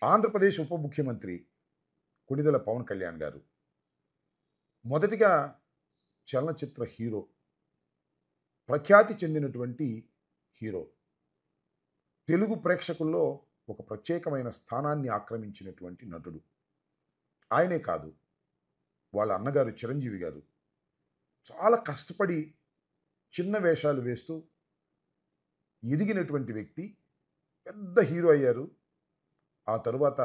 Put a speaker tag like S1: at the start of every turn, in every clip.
S1: ఆంధ్రప్రదేశ్ ఉప ముఖ్యమంత్రి కొణిదెల పవన్ కళ్యాణ్ గారు మొదటిగా చలనచిత్ర హీరో, ప్రఖ్యాతి చెందినటువంటి హీరో. తెలుగు ప్రేక్షకుల్లో ఒక ప్రత్యేకమైన స్థానాన్ని ఆక్రమించినటువంటి నటుడు. ఆయనే కాదు, వాళ్ళ అన్నగారు చిరంజీవి గారు చాలా కష్టపడి చిన్న వేషాలు వేస్తూ ఎదిగినటువంటి వ్యక్తి. పెద్ద హీరో అయ్యారు. ఆ తరువాత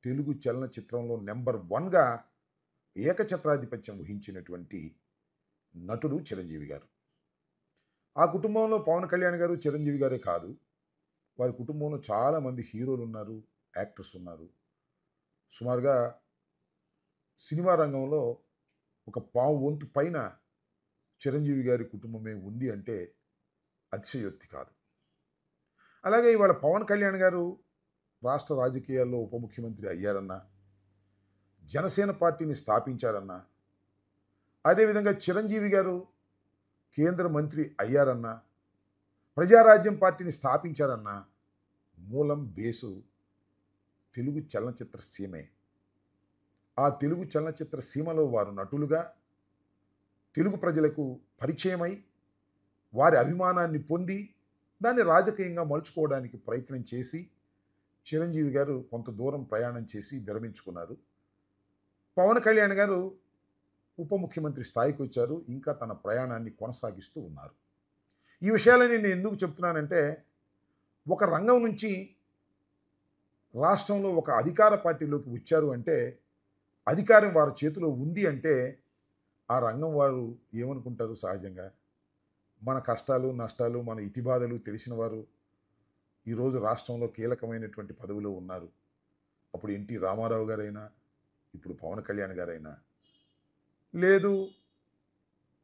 S1: తెలుగు చలనచిత్రంలో నెంబర్ 1గా ఏకఛత్రాధిపత్యం వహించినటువంటి నటుడు చిరంజీవి గారు. ఆ కుటుంబంలో పవన్ కళ్యాణ్ గారు, చిరంజీవి గారే కాదు, వారి కుటుంబంలో చాలామంది హీరోలు ఉన్నారు, యాక్టర్స్ ఉన్నారు. సుమారుగా సినిమా రంగంలో ఒక పావు వంతు పైన చిరంజీవి గారి కుటుంబమే ఉంది అంటే అతిశయోక్తి కాదు. అలాగే ఇవాళ పవన్ కళ్యాణ్ గారు రాష్ట్ర రాజకీయాల్లో ఉప ముఖ్యమంత్రి అయ్యారన్నా, జనసేన పార్టీని స్థాపించారన్నా, అదేవిధంగా చిరంజీవి గారు కేంద్ర మంత్రి అయ్యారన్నా, ప్రజారాజ్యం పార్టీని స్థాపించారన్నా, మూలం బేసు తెలుగు చలనచిత్ర సీమే. ఆ తెలుగు చలనచిత్ర సీమలో వారు నటులుగా తెలుగు ప్రజలకు పరిచయమై వారి అభిమానాన్ని పొంది దాన్ని రాజకీయంగా మలుచుకోవడానికి ప్రయత్నం చేసి చిరంజీవి గారు కొంత దూరం ప్రయాణం చేసి విరమించుకున్నారు. పవన్ కళ్యాణ్ గారు ఉప ముఖ్యమంత్రి స్థాయికి వచ్చారు. ఇంకా తన ప్రయాణాన్ని కొనసాగిస్తూ ఉన్నారు. ఈ విషయాలని నేను ఎందుకు చెప్తున్నానంటే, ఒక రంగం నుంచి రాష్ట్రంలో ఒక అధికార పార్టీలోకి వచ్చారు అంటే, అధికారం వారి చేతిలో ఉంది అంటే, ఆ రంగం వారు ఏమనుకుంటారు? సహజంగా మన కష్టాలు నష్టాలు, మన ఇతిబాధలు తెలిసిన వారు ఈరోజు రాష్ట్రంలో కీలకమైనటువంటి పదవిలో ఉన్నారు. అప్పుడు ఎన్టీ రామారావు గారైనా, ఇప్పుడు పవన్ కళ్యాణ్ గారైనా, లేదు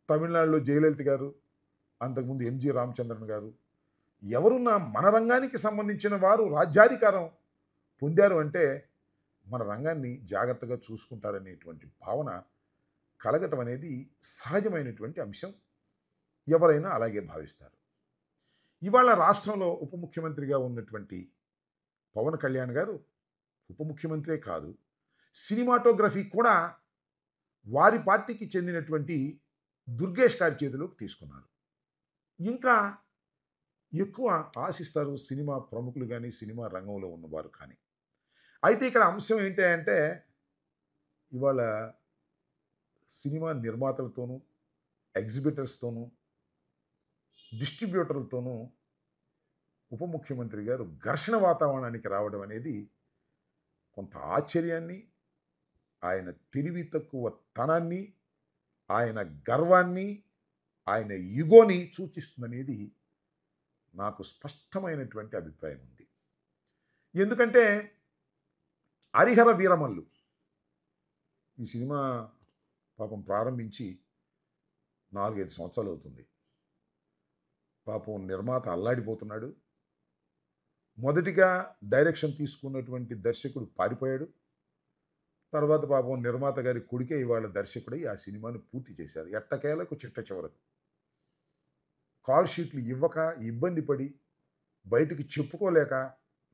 S1: తమిళనాడులో జయలలిత గారు, అంతకుముందు ఎంజి రామచంద్రన్ గారు, ఎవరున్నా మన రంగానికి సంబంధించిన వారు రాజ్యాధికారం పొందారు అంటే మన రంగాన్ని జాగ్రత్తగా చూసుకుంటారనేటువంటి భావన కలగటం అనేది సహజమైనటువంటి అంశం. ఎవరైనా అలాగే భావిస్తారు. ఇవాళ రాష్ట్రంలో ఉప ముఖ్యమంత్రిగా ఉన్నటువంటి పవన్ కళ్యాణ్ గారు ఉప ముఖ్యమంత్రే కాదు, సినిమాటోగ్రఫీ కూడా వారి పార్టీకి చెందినటువంటి దుర్గేష్ గారి చేతిలోకి తీసుకున్నారు. ఇంకా ఎక్కువ ఆశిస్తారు సినిమా ప్రముఖులు కానీ, సినిమా రంగంలో ఉన్నవారు కానీ. అయితే ఇక్కడ అంశం ఏంటి అంటే, ఇవాళ సినిమా నిర్మాతలతోనూ, ఎగ్జిబిటర్స్తోనూ, డిస్ట్రిబ్యూటర్లతోనూ ఉప ముఖ్యమంత్రి గారు ఘర్షణ వాతావరణానికి రావడం అనేది కొంత ఆశ్చర్యాన్ని, ఆయన తెలివి తక్కువ తనాన్ని, ఆయన గర్వాన్ని, ఆయన ఈగోని సూచిస్తుందనేది నాకు స్పష్టమైనటువంటి అభిప్రాయం ఉంది. ఎందుకంటే హరిహర వీరమల్లు ఈ సినిమా పాపం ప్రారంభించి 4-5 సంవత్సరాలు అవుతుంది. పాపం నిర్మాత అల్లాడిపోతున్నాడు. మొదటిగా డైరెక్షన్ తీసుకున్నటువంటి దర్శకుడు పారిపోయాడు. తర్వాత పాపం నిర్మాత గారి కొడుకే ఇవాళ దర్శకుడై ఆ సినిమాను పూర్తి చేశారు. ఎట్టకేలకు చిట్ట చివరకు కాల్ షీట్లు ఇవ్వక ఇబ్బంది పడి, బయటికి చెప్పుకోలేక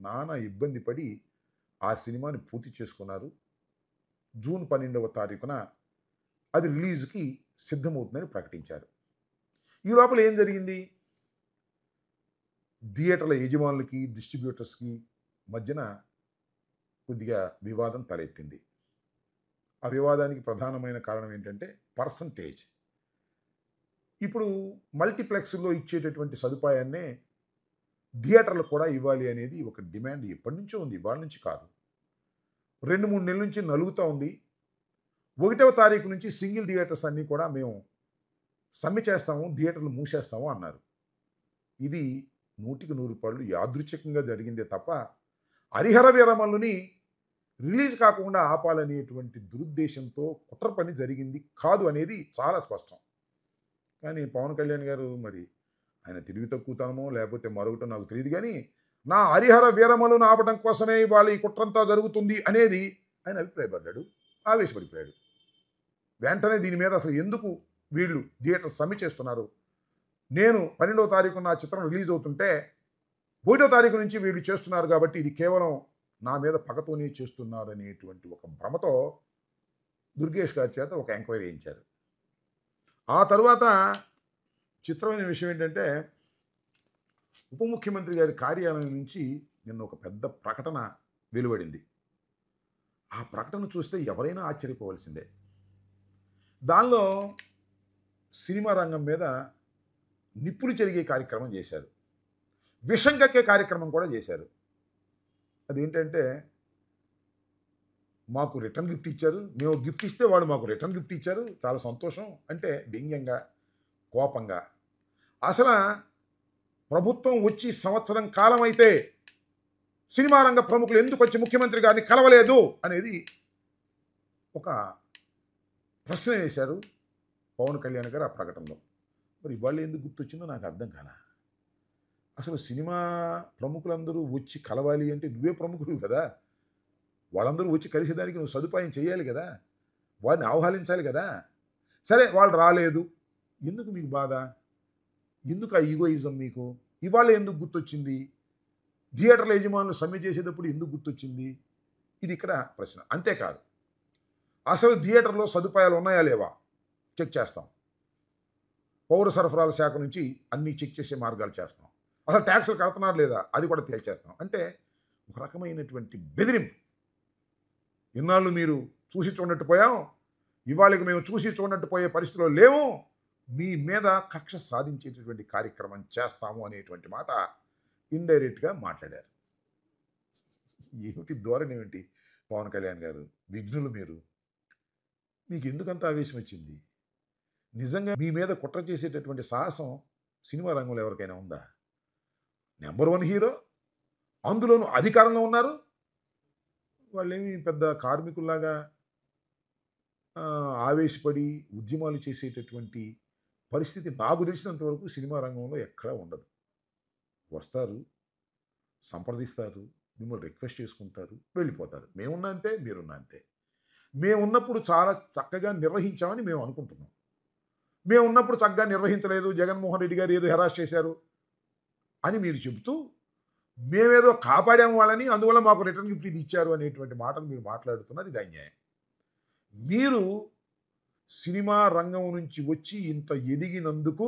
S1: నానా ఇబ్బంది పడి ఆ సినిమాని పూర్తి చేసుకున్నారు. జూన్ 12వ తారీఖున అది రిలీజ్కి సిద్ధమవుతుందని ప్రకటించారు. ఈ లోపల ఏం జరిగింది? థియేటర్ల యజమానులకి, డిస్ట్రిబ్యూటర్స్కి మధ్యన కొద్దిగా వివాదం తలెత్తింది. ఆ వివాదానికి ప్రధానమైన కారణం ఏంటంటే పర్సంటేజ్. ఇప్పుడు మల్టీప్లెక్స్లో ఇచ్చేటటువంటి సదుపాయాన్నే థియేటర్లకు కూడా ఇవ్వాలి అనేది ఒక డిమాండ్ ఎప్పటి నుంచో ఉంది, ఇవాళ నుంచి కాదు. 2-3 నెలల నుంచి నలుగుతూ ఉంది. 1వ తారీఖు నుంచి సింగిల్ థియేటర్స్ అన్నీ కూడా మేము సమ్మె చేస్తాము, థియేటర్లు మూసేస్తాము అన్నారు. ఇది 100% యాదృచ్ఛికంగా జరిగిందే తప్ప హరిహర వీరమల్లుని రిలీజ్ కాకుండా ఆపాలనేటువంటి దురుద్దేశంతో కుట్ర పని జరిగింది కాదు అనేది చాలా స్పష్టం. కానీ పవన్ కళ్యాణ్ గారు మరి ఆయన తెలివి తక్కువతనమో లేకపోతే మరొకటో నాకు తెలియదు, కానీ నా హరిహర వీరమల్లును ఆపడం కోసమే ఇవాళ ఈ కుట్రంతా జరుగుతుంది అనేది ఆయన అభిప్రాయపడ్డాడు, ఆవేశపడిపోయాడు. వెంటనే దీని మీద అసలు ఎందుకు వీళ్ళు థియేటర్ సమ్మె చేస్తున్నారు? నేను 12వ తారీఖు నా చిత్రం రిలీజ్ అవుతుంటే 1వ తారీఖు నుంచి వీళ్ళు చేస్తున్నారు కాబట్టి ఇది కేవలం నా మీద పగతోనే చేస్తున్నారనేటువంటి ఒక భ్రమతో దుర్గేష్ గారి చేత ఒక ఎంక్వైరీ చేయించారు. ఆ తరువాత చిత్రమైన విషయం ఏంటంటే, ఉప ముఖ్యమంత్రి గారి కార్యాలయం నుంచి నిన్న ఒక పెద్ద ప్రకటన వెలువడింది. ఆ ప్రకటన చూస్తే ఎవరైనా ఆశ్చర్యపోవలసిందే. దానిలో సినిమా రంగం మీద నిప్పులు చెరిగే కార్యక్రమం చేశారు. విషం కక్కే కార్యక్రమం కూడా చేశారు. అదేంటంటే, మాకు రిటర్న్ గిఫ్ట్ ఇచ్చారు. మేము గిఫ్ట్ ఇస్తే వాళ్ళు మాకు రిటర్న్ గిఫ్ట్ ఇచ్చారు. చాలా సంతోషం అంటే వ్యంగ్యంగా, కోపంగా. అసలు ప్రభుత్వం వచ్చి సంవత్సరం కాలం అయితే సినిమా రంగ ప్రముఖులు ఎందుకు వచ్చి ముఖ్యమంత్రి గారిని కలవలేదు అనేది ఒక ప్రశ్న వేశారు పవన్ కళ్యాణ్ గారు ఆ ప్రకటనలో. మరి ఇవాళ ఎందుకు గుర్తొచ్చిందో నాకు అర్థం కాలా. అసలు సినిమా ప్రముఖులందరూ వచ్చి కలవాలి అంటే నువ్వే ప్రముఖుడు కదా, వాళ్ళందరూ వచ్చి కలిసేదానికి నువ్వు సదుపాయం చేయాలి కదా, వారిని ఆహ్వానించాలి కదా. సరే వాళ్ళు రాలేదు, ఎందుకు మీకు బాధ, ఎందుకు ఆ ఈగోయిజం మీకు? ఇవాళ ఎందుకు గుర్తొచ్చింది? థియేటర్ల యజమానులు సమ్మె చేసేటప్పుడు ఎందుకు గుర్తొచ్చింది? ఇది ఇక్కడ ప్రశ్న. అంతేకాదు, అసలు థియేటర్లో సదుపాయాలు ఉన్నాయా లేవా చెక్ చేస్తాం. పౌర సరఫరాల శాఖ నుంచి అన్నీ చెక్ చేసే మార్గాలు చేస్తాం. అసలు ట్యాక్సులు కడుతున్నారు లేదా అది కూడా తేల్చేస్తాం. అంటే ఒక రకమైనటువంటి బెదిరింపు. ఇన్నాళ్ళు మీరు చూసి చూడనట్టు పోయాం, ఇవాళకి మేము చూసి చూడనట్టు పోయే పరిస్థితిలో లేవు, మీ మీద కక్ష సాధించేటటువంటి కార్యక్రమం చేస్తాము అనేటువంటి మాట ఇండైరెక్ట్గా మాట్లాడారు. ఏమిటి ధోరణి ఏమిటి పవన్ కళ్యాణ్ గారు? విఘ్నులు మీరు. మీకు ఎందుకంత ఆవేశం వచ్చింది? నిజంగా మీ మీద కుట్ర చేసేటటువంటి సాహసం సినిమా రంగంలో ఎవరికైనా ఉందా? నెంబర్ 1 హీరో, అందులోనూ అధికారంలో ఉన్నారు. వాళ్ళేమి పెద్ద కార్మికుల్లాగా ఆవేశపడి ఉద్యమాలు చేసేటటువంటి పరిస్థితి నాకు తెలిసినంత వరకు సినిమా రంగంలో ఎక్కడా ఉండదు. వస్తారు, సంప్రదిస్తారు, మిమ్మల్ని రిక్వెస్ట్ చేసుకుంటారు, వెళ్ళిపోతారు. మేమున్నా అంతే, మీరున్నా అంతే. మేమున్నప్పుడు చాలా చక్కగా నిర్వహించామని మేము అనుకుంటున్నాం. మేమున్నప్పుడు చక్కగా నిర్వహించలేదు, జగన్మోహన్ రెడ్డి గారు ఏదో హెరాస్ చేశారు అని మీరు చెబుతూ, మేమేదో కాపాడాము వాళ్ళని, అందువల్ల మాకు రిటర్న్ గిఫ్ట్ ఇది ఇచ్చారు అనేటువంటి మాటలు మీరు మాట్లాడుతున్నారు. ఇది అన్యాయం. మీరు సినిమా రంగం నుంచి వచ్చి ఇంత ఎదిగినందుకు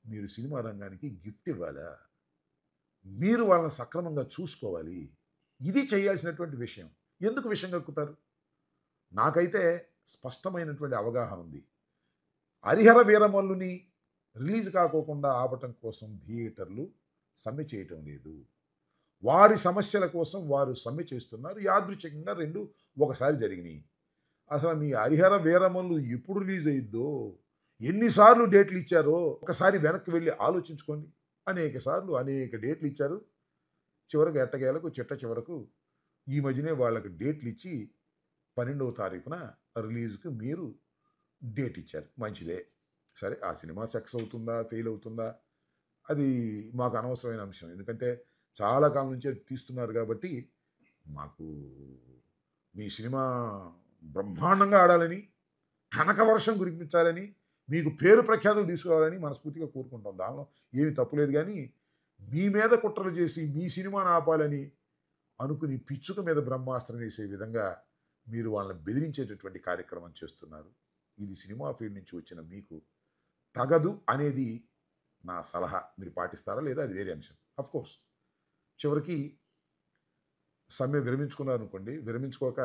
S1: మీరు సినిమా రంగానికి గిఫ్ట్ ఇవ్వాలా? మీరు వాళ్ళని సక్రమంగా చూసుకోవాలి. ఇది చేయాల్సినటువంటి విషయం. ఎందుకు విషయం కక్కుతారు? నాకైతే స్పష్టమైనటువంటి అవగాహన ఉంది. హరిహర వీరమల్లుని రిలీజ్ కాకోకుండా ఆపటం కోసం థియేటర్లు సమ్మె చేయటం లేదు. వారి సమస్యల కోసం వారు సమ్మె చేస్తున్నారు. యాదృచ్ఛికంగా రెండు ఒకసారి జరిగినాయి. అసలు మీ హరిహర వీరమల్లు ఎప్పుడు రిలీజ్ అయ్యిద్దో, ఎన్నిసార్లు డేట్లు ఇచ్చారో ఒకసారి వెనక్కి వెళ్ళి ఆలోచించుకోండి. అనేక సార్లు అనేక డేట్లు ఇచ్చారు. చివరికి ఎట్టకేలకు చిట్ట చివరకు ఈ మధ్యనే వాళ్ళకి డేట్లు ఇచ్చి 12వ తారీఖున రిలీజ్కి మీరు డేట్ ఇచ్చారు. మంచిదే. సరే, ఆ సినిమా సక్సెస్ అవుతుందా, ఫెయిల్ అవుతుందా, అది మాకు అనవసరమైన అంశం. ఎందుకంటే చాలా కాలం నుంచి అది తీస్తున్నారు కాబట్టి మాకు మీ సినిమా బ్రహ్మాండంగా ఆడాలని, కనకవర్షం కురిపించాలని, మీకు పేరు ప్రఖ్యాతులు తీసుకురావాలని మనస్ఫూర్తిగా కోరుకుంటాం. దానిలో ఏమి తప్పులేదు. కానీ మీ మీద కుట్రలు చేసి మీ సినిమాను ఆపాలని అనుకుని పిచ్చుక మీద బ్రహ్మాస్త్రం వేసే విధంగా మీరు వాళ్ళని బెదిరించేటటువంటి కార్యక్రమం చేస్తున్నారు. ఇది సినిమా ఫీల్డ్ నుంచి వచ్చిన మీకు తగదు అనేది నా సలహా. మీరు పాటిస్తారా లేదా అది వేరే అంశం. అఫ్కోర్స్ చివరికి సమ్మె విరమించుకున్నారనుకోండి, విరమించుకోక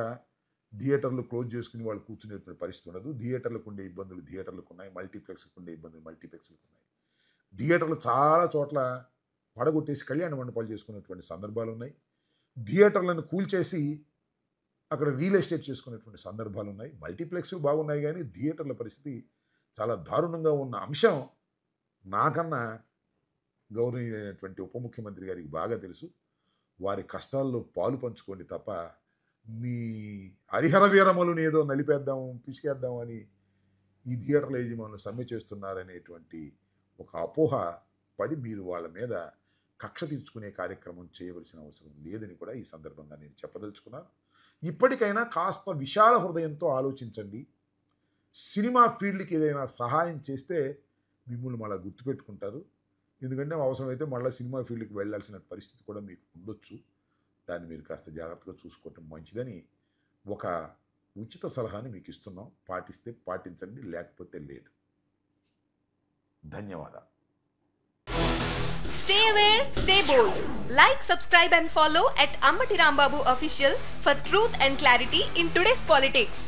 S1: థియేటర్లు క్లోజ్ చేసుకుని వాళ్ళు కూర్చునేటువంటి పరిస్థితి ఉండదు. థియేటర్లకు ఉండే ఇబ్బందులు థియేటర్లకు ఉన్నాయి, మల్టీప్లెక్స్కి ఉండే ఇబ్బందులు మల్టీప్లెక్స్లకు ఉన్నాయి. థియేటర్లు చాలా చోట్ల పడగొట్టేసి కళ్యాణ మండపాలు చేసుకునేటువంటి సందర్భాలు ఉన్నాయి. థియేటర్లను కూల్చేసి అక్కడ రియల్ ఎస్టేట్ చేసుకునేటువంటి సందర్భాలు ఉన్నాయి. మల్టీప్లెక్స్లు బాగున్నాయి, కానీ థియేటర్ల పరిస్థితి చాలా దారుణంగా ఉన్న అంశం నాకన్నా గౌరవనీయమైనటువంటి ఉప ముఖ్యమంత్రి గారికి బాగా తెలుసు. వారి కష్టాల్లో పాలు పంచుకోండి తప్ప మీ హరిహర వీరమలుని ఏదో నలిపేద్దాం, పిసికేద్దాం అని ఈ థియేటర్ల యజమానులు సమ్మె చేస్తున్నారనేటువంటి ఒక అపోహ పడి మీరు వాళ్ళ మీద కక్ష తీర్చుకునే కార్యక్రమం చేయవలసిన అవసరం లేదని కూడా ఈ సందర్భంగా నేను చెప్పదలుచుకున్నాను. ఇప్పటికైనా కాస్త విశాల హృదయంతో ఆలోచించండి. సినిమా ఫీల్డ్కి ఏదైనా సహాయం చేస్తే మిమ్మల్ని మళ్ళీ గుర్తుపెట్టుకుంటారు. ఎందుకంటే అవసరమైతే మళ్ళీ సినిమా ఫీల్డ్కి వెళ్ళాల్సిన పరిస్థితి కూడా మీకు ఉండొచ్చు. దాన్ని మీరు కాస్త జాగ్రత్తగా చూసుకోవటం మంచిదని ఒక ఉచిత సలహాని మీకు ఇస్తున్నాం. పాటిస్తే పాటించండి, లేకపోతే లేదు. ధన్యవాదాలు.
S2: Stay aware, stay bold. Like, subscribe and follow at Ambati Rambabu Official for truth and clarity in today's politics.